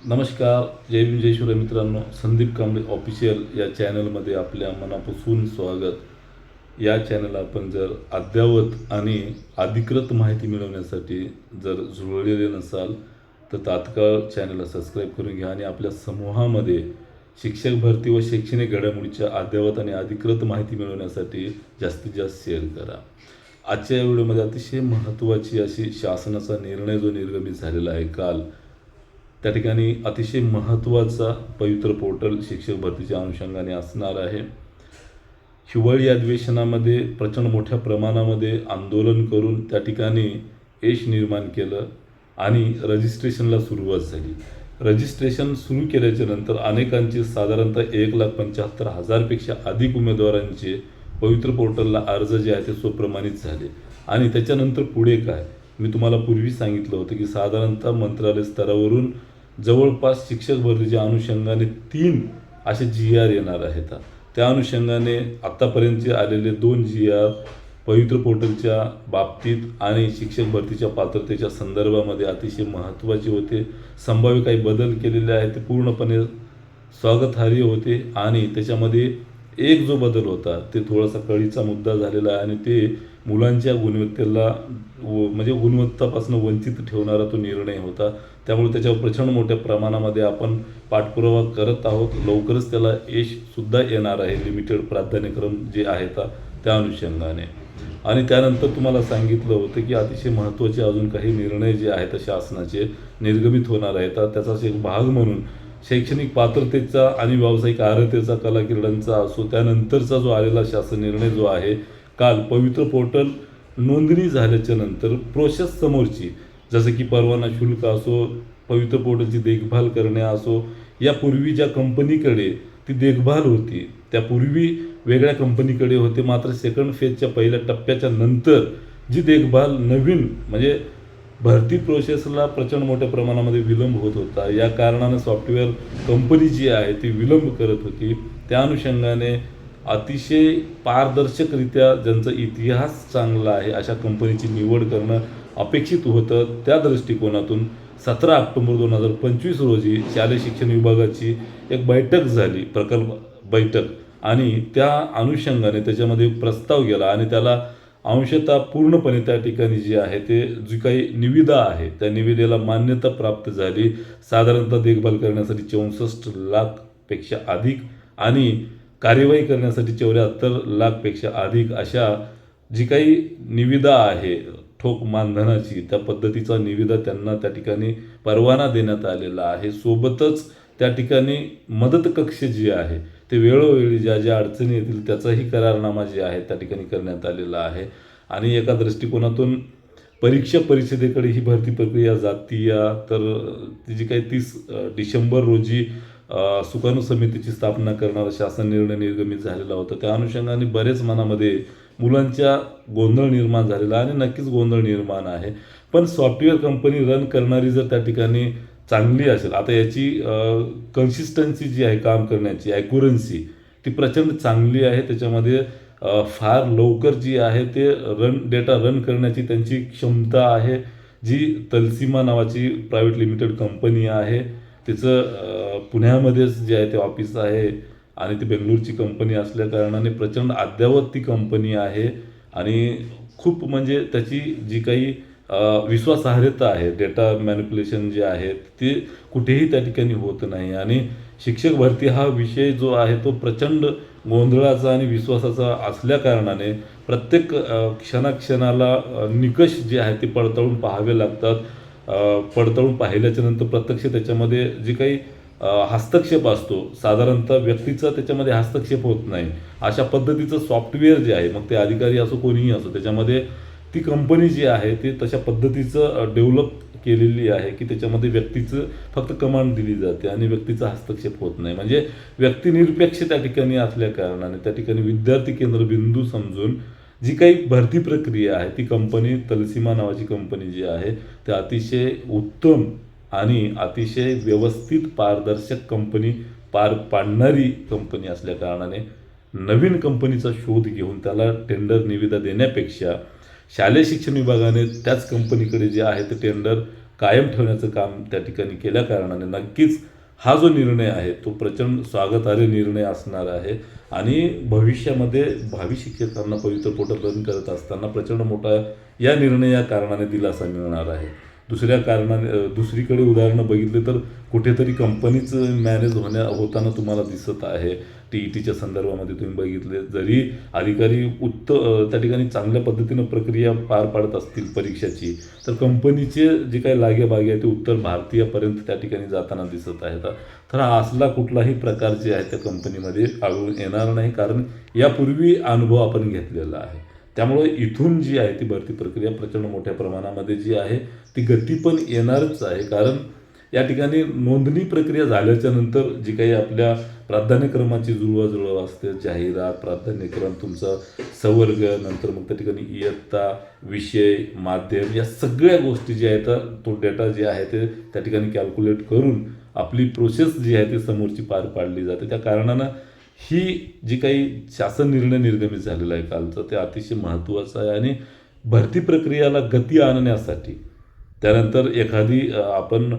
नमस्कार. जय भीम जय शिवराय मित्रांनो. संदीप कांबळे ऑफिशियल या चॅनलमध्ये आपल्या मनापासून स्वागत. या चॅनल आपण जर अद्ययावत आणि अधिकृत माहिती मिळवण्यासाठी जर जुळलेले नसाल तर तात्काळ चॅनलला सबस्क्राईब करून घ्या आणि आपल्या समूहामध्ये शिक्षक भरती व शैक्षणिक घडामोडीच्या अद्ययावत आणि अधिकृत माहिती मिळवण्यासाठी जास्तीत जास्त शेअर करा. आजच्या या व्हिडिओमध्ये अतिशय महत्त्वाची अशी शासनाचा निर्णय जो निर्गमित झालेला आहे काल, त्या ठिकाणी अतिशय महत्त्वाचा पवित्र पोर्टल शिक्षक भरतीच्या अनुषंगाने असणार आहे. हिवाळी अधिवेशनामध्ये प्रचंड मोठ्या प्रमाणामध्ये आंदोलन करून त्या ठिकाणी यश निर्माण केलं आणि रजिस्ट्रेशनला सुरुवात झाली. रजिस्ट्रेशन सुरू केल्याच्या नंतर अनेकांचे साधारणतः 1,75,000पेक्षा अधिक उमेदवारांचे पवित्र पोर्टलला अर्ज जे आहे ते स्वप्रमाणित झाले. आणि त्याच्यानंतर पुढे काय, मी तुम्हाला पूर्वी सांगितलं होतं की साधारणतः मंत्रालय स्तरावरून जवळपास शिक्षक भरतीच्या अनुषंगाने 3 असे GR येणार आहेत. त्या अनुषंगाने आत्तापर्यंतचे आलेले 2 GR पवित्र पोर्टलच्या बाबतीत आणि शिक्षक भरतीच्या पात्रतेच्या संदर्भामध्ये अतिशय महत्त्वाचे होते. संभाव्य काही बदल केलेले आहेत ते पूर्णपणे स्वागतार्ह होते. आणि त्याच्यामध्ये एक जो बदल होता ते थोडासा कळीचा मुद्दा झालेला आहे आणि ते मुलांच्या गुणवत्तेला म्हणजे गुणवत्तापासून वंचित ठेवणारा तो निर्णय होता. त्यामुळे त्याच्यावर प्रचंड मोठ्या प्रमाणामध्ये आपण पाठपुरावा करत आहोत. लवकरच त्याला यशसुद्धा येणार आहे लिमिटेड प्राधान्यक्रम जे आहेत त्या अनुषंगाने. आणि त्यानंतर तुम्हाला सांगितलं होतं की अतिशय महत्त्वाचे अजून काही निर्णय जे आहेत शासनाचे निर्गमित होणार आहेत. त्याचाच एक भाग म्हणून शैक्षणिक पात्रतेचा आणि व्यावसायिक अर्हतेचा कला क्रीडांचा असो, त्यानंतरचा जो आलेला शासन निर्णय जो आहे काल, पवित्र पोर्टल नोंदणी झाल्याच्या नंतर प्रोसेस समोरची, जसं की परवाना शुल्क असो, पवित्र पोर्टलची देखभाल करणे असो, यापूर्वी ज्या कंपनीकडे ती देखभाल होती त्यापूर्वी वेगळ्या कंपनीकडे होते. मात्र सेकंड फेजच्या पहिल्या टप्प्याच्या नंतर जी देखभाल नवीन म्हणजे भरती प्रोसेसला प्रचंड मोठ्या प्रमाणामध्ये विलंब होत होता. या कारणानं सॉफ्टवेअर कंपनी जी आहे ती विलंब करत होती. त्या अनुषंगाने अतिशय पारदर्शकरित्या ज्यांचा इतिहास चांगला आहे अशा कंपनीची निवड करणं अपेक्षित होतं. त्या दृष्टिकोनातून 17 ऑक्टोबर 2025 रोजी शालेय शिक्षण विभागाची एक बैठक झाली, प्रकल्प बैठक, आणि त्या अनुषंगाने त्याच्यामध्ये प्रस्ताव गेला आणि त्याला अंशतः पूर्णपणे त्या ठिकाणी जे आहे ते जी काही निविदा आहे त्या निविदेला मान्यता प्राप्त झाली. साधारणतः देखभाल करण्यासाठी 64 लाखपेक्षा अधिक आणि कार्यवाही करण्यासाठी 74 लाखपेक्षा अधिक अशा जी काही निविदा आहे ठोक मानधनाची, त्या पद्धतीचा निविदा त्यांना त्या ठिकाणी परवाना देण्यात आलेला आहे. सोबतच त्या ठिकाणी मदत कक्ष जे आहे ते वेळोवेळी ज्या ज्या अडचणी येतील त्याचाही करारनामा जे आहे त्या ठिकाणी करण्यात आलेला आहे. आणि एका दृष्टिकोनातून परीक्षा परिषदेकडे ही भरती प्रक्रिया जाती या तर ती जी काही 30 डिसेंबर रोजी सुकाणू समितीची स्थापना करणारा शासन निर्णय निर्गमित झालेला होता. त्या अनुषंगाने बरेच मनामध्ये मुलांच्या गोंधळ निर्माण झालेला आणि नक्कीच गोंधळ निर्माण आहे. पण सॉफ्टवेअर कंपनी रन करणारी जर त्या ठिकाणी चांगली असेल, आता याची कन्सिस्टन्सी जी आहे काम करण्याची, ॲक्युरन्सी ती प्रचंड चांगली आहे. त्याच्यामध्ये फार लवकर जी आहे ते डेटा रन करण्याची त्यांची क्षमता आहे. जी तलसीमा नावाची प्रायव्हेट लिमिटेड कंपनी आहे, तिचं पुण्यामध्येच जे आहे ते ऑफिस आहे आणि ती बेंगळूरची कंपनी असल्या कारणाने प्रचंड अद्ययावत ती कंपनी आहे. आणि खूप म्हणजे त्याची जी काही विश्वासार्हता आहे, डेटा मॅनिप्युलेशन जे आहे ते कुठेही त्या ठिकाणी होत नाही. आणि शिक्षक भरती हा विषय जो आहे तो प्रचंड गोंधळाचा आणि विश्वासाचा असल्या कारणाने प्रत्येक क्षणाक्षणाला निकष जे आहे ते पडताळून पाहावे लागतात. पडताळून पाहिल्याच्या नंतर प्रत्यक्ष त्याच्यामध्ये जी काही हस्तक्षेप असतो, साधारणतः व्यक्तीचा त्याच्यामध्ये हस्तक्षेप होत नाही. अशा पद्धतीचं सॉफ्टवेअर जे आहे, मग ते अधिकारी असो कोणीही असो, त्याच्यामध्ये ती कंपनी जी आहे ती तशा पद्धतीचं डेव्हलप केलेली आहे की त्याच्यामध्ये व्यक्तीचं फक्त कमांड दिली जाते आणि व्यक्तीचा हस्तक्षेप होत नाही. म्हणजे व्यक्तिनिरपेक्ष त्या ठिकाणी असल्या कारणाने त्या ठिकाणी विद्यार्थी केंद्रबिंदू समजून जी काही भरती प्रक्रिया आहे ती कंपनी तलसीमा नावाची कंपनी जी आहे ते अतिशय उत्तम आणि अतिशय व्यवस्थित पारदर्शक कंपनी पार पाडणारी कंपनी असल्या कारणाने नवीन कंपनीचा शोध घेऊन त्याला टेंडर निविदा देण्यापेक्षा शालेय शिक्षण विभागाने त्याच कंपनीकडे जे आहे ते टेंडर कायम ठेवण्याचं काम त्या ठिकाणी केल्या कारणाने नक्कीच हा जो निर्णय आहे तो प्रचंड स्वागतार्ह निर्णय असणार आहे आणि भविष्यामध्ये भावी शिक्षकांना पवित्र पोट बंद करत असताना प्रचंड मोठा या निर्णय या कारणाने दिलासा मिळणार आहे. दुसरीकडे उदाहरणं बघितले तर कुठेतरी कंपनीच मॅनेज होताना तुम्हाला दिसत आहे. TETच्या संदर्भामध्ये तुम्ही बघितले, जरी अधिकारी त्या ठिकाणी चांगल्या पद्धतीनं प्रक्रिया पार पाडत असतील परीक्षेची, तर कंपनीचे जे काही लागेबागे आहे ते उत्तर भारतीयापर्यंत त्या ठिकाणी जाताना दिसत आहेत. तर असला कुठलाही प्रकार जे आहे त्या कंपनीमध्ये आढळून येणार नाही, कारण यापूर्वी अनुभव आपण घेतलेला आहे. त्यामुळे इथून जी आहे ती भरती प्रक्रिया प्रचंड मोठ्या प्रमाणामध्ये जी आहे ती गती पण येणारच आहे. कारण या ठिकाणी नोंदणी प्रक्रिया झाल्याच्या नंतर जी काही आपल्या प्राधान्यक्रमाची जुळवाजुळव असते, जाहिरात, प्राधान्यक्रम, तुमचा संवर्ग, नंतर मग त्या ठिकाणी इयत्ता, विषय, माध्यम, या सगळ्या गोष्टी ज्या आहेत तो डेटा जे आहे ते त्या ठिकाणी कॅल्क्युलेट करून आपली प्रोसेस जी आहे ती समोरची पार पाडली जाते. त्या कारणानं ही जी काही शासन निर्णय निर्गमित झालेला आहे कालचा, ते अतिशय महत्त्वाचं आहे आणि भरती प्रक्रियेला गती आणण्यासाठी, त्यानंतर एखादी आपण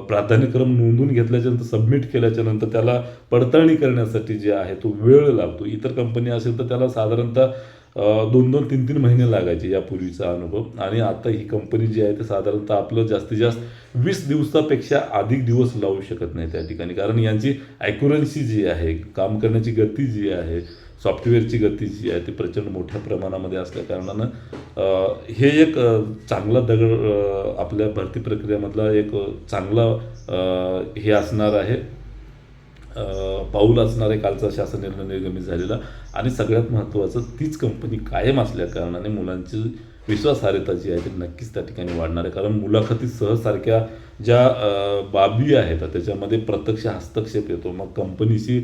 प्राधान्यक्रम नोंदून घेतल्याच्यानंतर सबमिट केल्याच्यानंतर त्याला पडताळणी करण्यासाठी जे आहे तो वेळ लागतो. इतर कंपनी असेल तर त्याला साधारणतः 2-2, 3-3 महिने लागायचे यापूर्वीचा अनुभव, आणि आता ही कंपनी जी आहे ते साधारणतः आपलं जास्तीत जास्त 20 दिवसापेक्षा अधिक दिवस लावू शकत नाही त्या ठिकाणी. कारण यांची ॲक्युरन्सी जी आहे, काम करण्याची गती जी आहे, सॉफ्टवेअरची गती जी आहे ती प्रचंड मोठ्या प्रमाणामध्ये असल्या कारणानं हे एक चांगला दगड आपल्या भरती प्रक्रियेमधला एक चांगला हे असणार आहे, पाऊल असणार आहे कालचा शासन निर्णय निर्गमित झालेला. आणि सगळ्यात महत्त्वाचं, तीच कंपनी कायम असल्या कारणाने मुलांची विश्वासार्हता जी आहे ती नक्कीच त्या ठिकाणी वाढणार आहे. कारण मुलाखतीसह सारख्या ज्या बाबी आहेत त्याच्यामध्ये प्रत्यक्ष हस्तक्षेप येतो. मग कंपनीची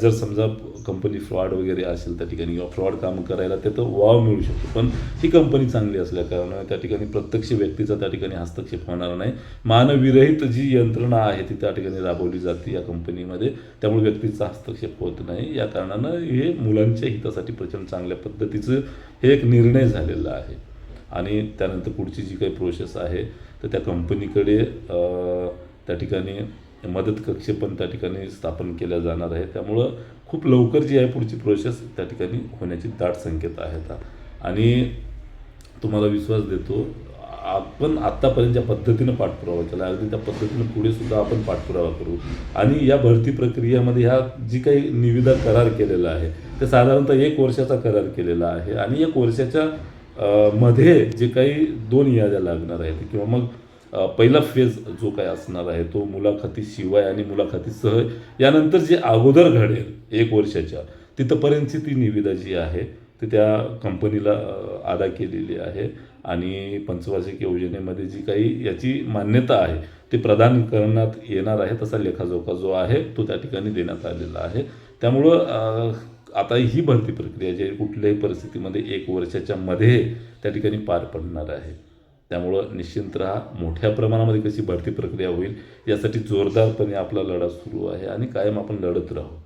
जर समजा कंपनी फ्रॉड वगैरे असेल त्या ठिकाणी किंवा फ्रॉड काम करायला त्याचं वाव मिळू शकतो, पण ही कंपनी चांगली असल्या कारणाने त्या ठिकाणी प्रत्यक्ष व्यक्तीचा त्या ठिकाणी हस्तक्षेप होणार नाही. मानविरहित जी यंत्रणा आहे ती त्या ठिकाणी राबवली जाते या कंपनीमध्ये, त्यामुळे व्यक्तीचा हस्तक्षेप होत नाही. या कारणानं हे मुलांच्या हितासाठी प्रचंड चांगल्या पद्धतीचं हे एक निर्णय झालेला आहे. आणि त्यानंतर पुढची जी काही प्रोसेस आहे तर त्या कंपनीकडे त्या ठिकाणी मदत कक्ष पण त्या ठिकाणी स्थापन केल्या जाणार आहे. त्यामुळं खूप लवकर जी आहे पुढची प्रोसेस त्या ठिकाणी होण्याची दाट संकेत आहेत. आणि तुम्हाला विश्वास देतो, आपण आत्तापर्यंत ज्या पद्धतीनं पाठपुरावा केला अगदी त्या पद्धतीनं पुढे सुद्धा आपण पाठपुरावा करू. आणि या भरती प्रक्रियेमध्ये ह्या जी काही निविदा करार केलेला आहे ते साधारणतः 1 वर्षाचा करार केलेला आहे. आणि 1 वर्षाच्या मध्ये जे काही 2 याद्या लागणार आहेत किंवा मग पहिला फेज जो काय असणार आहे तो मुलाखतीशिवाय आणि मुलाखतीसह, यानंतर जे अगोदर घडेल 1 वर्षाच्या तिथंपर्यंतची ती निविदा जी आहे ती त्या कंपनीला अदा केलेली आहे. आणि पंचवार्षिक योजनेमध्ये जी काही याची मान्यता आहे ते प्रदान करण्यात येणार आहे. तसा लेखाजोखा जो आहे तो त्या ठिकाणी देण्यात आलेला आहे. त्यामुळं आता ही भरती प्रक्रिया जी आहे कुठल्याही परिस्थितीमध्ये 1 वर्षाच्या मध्ये त्या ठिकाणी पार पडणार आहे. त्यामुळं निश्चिंत राहा. मोठ्या प्रमाणामध्ये कशी भरती प्रक्रिया होईल यासाठी जोरदारपणे आपला लढा सुरू आहे आणि कायम आपण लढत राहू.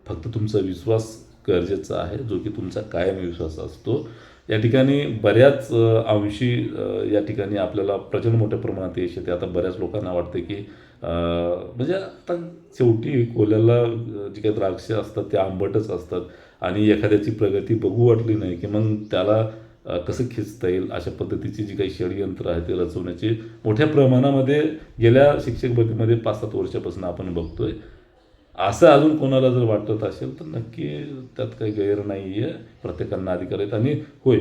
फक्त तुमचा विश्वास गरजेचा आहे, जो की तुमचा कायम विश्वास असतो. या ठिकाणी बऱ्याच अंशी या ठिकाणी आपल्याला प्रचंड मोठ्या प्रमाणात यश येते. आता बऱ्याच लोकांना वाटते की म्हणजे आता शेवटी कोल्याला जी काही द्राक्ष असतात ते आंबटच असतात आणि एखाद्याची प्रगती बघू वाटली नाही की मग त्याला कसं खिचता येईल अशा पद्धतीची जी काही षडयंत्र आहे ते रचवण्याची मोठ्या प्रमाणामध्ये गेल्या शिक्षक भरतीमध्ये 5-7 वर्षापासून आपण बघतोय. असं अजून कोणाला जर वाटत असेल तर नक्की त्यात काही गैर नाही आहे. प्रत्येकांना अधिकार आहेत. आणि होय,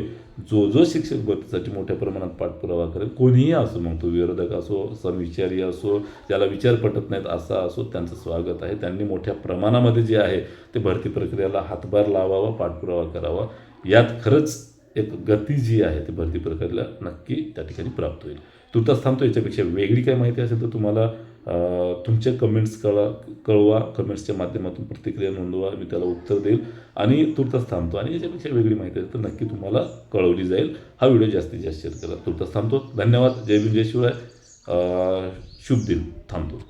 जो शिक्षक भरतीसाठी मोठ्या प्रमाणात पाठपुरावा करेल, कोणीही असो, मग तो विरोधक असो, समविचारी असो, ज्याला विचार पटत नाहीत असा असो, त्यांचं स्वागत आहे. त्यांनी मोठ्या प्रमाणामध्ये जे आहे ते भरती प्रक्रियेला हातभार लावावा, पाठपुरावा करावा. यात खरंच एक गती जी आहे ती भरती प्रक्रियेला नक्की त्या ठिकाणी प्राप्त होईल. तुर्तास थांबतो. याच्यापेक्षा वेगळी काही माहिती असेल तर तुम्हाला तुमचे कमेंट्स कळवा. कमेंट्सच्या माध्यमातून प्रतिक्रिया नोंदवा, मी त्याला उत्तर देईल. आणि तुर्तास थांबतो. आणि याच्यापेक्षा वेगळी माहिती असेल तर नक्की तुम्हाला कळवली जाईल. हा व्हिडिओ जास्तीत जास्त शेअर करा. तुर्तास थांबतो. धन्यवाद. जय भीम, जय शिवराय. शुभ दिन. थांबतो.